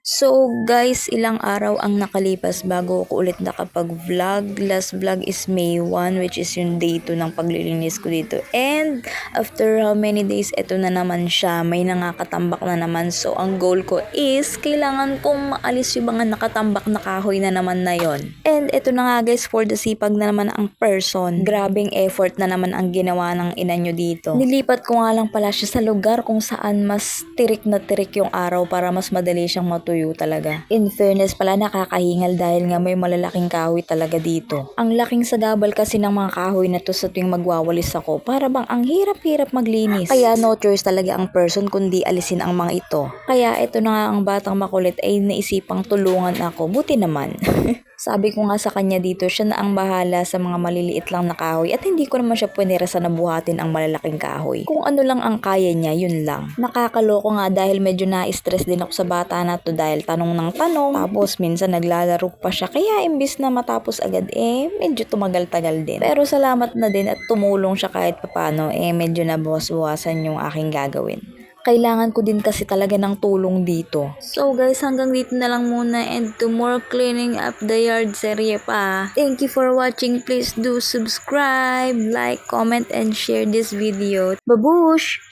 So guys, ilang araw ang nakalipas bago ako ulit nakapag-vlog. Last vlog is May 1, which is yung day 2 ng paglilinis ko dito. And after how many days, eto na naman siya. May nakakatambak na naman. So ang goal ko is kailangan kong maalis yung mga nakatambak na kahoy na naman na yon. And eto na nga guys, for the sipag na naman ang person. Grabing effort na naman ang ginawa ng ina nyo dito. Nilipat ko nga lang pala siya sa lugar kung saan mas tirik na tirik yung araw para mas madali siyang matuyo talaga. In fairness pala, nakakahingal dahil nga may malalaking kahoy talaga dito. Ang laking sagabal kasi ng mga kahoy na to sa tuwing magwawalis ako. Para bang ang hirap-hirap maglinis. Kaya no choice talaga ang person kundi alisin ang mga ito. Kaya ito na nga ang batang makulit ay naisipang tulungan ako. Buti naman. Sabi ko nga sa kanya dito, siya na ang bahala sa mga maliliit lang na kahoy at hindi ko naman siya pwedera na buhatin ang malalaking kahoy. Kung ano lang ang kaya niya, yun lang. Nakakaloko nga dahil medyo na-stress din ako sa bata na to dahil tanong ng tanong. Tapos minsan naglalaro pa siya kaya imbis na matapos agad medyo tumagal-tagal din. Pero salamat na din at tumulong siya kahit papano medyo nabawas-bawasan yung aking gagawin. Kailangan ko din kasi talaga ng tulong dito. So guys, hanggang dito na lang muna and to more cleaning up the yard serye pa. Thank you for watching. Please do subscribe, like, comment, and share this video. Babush!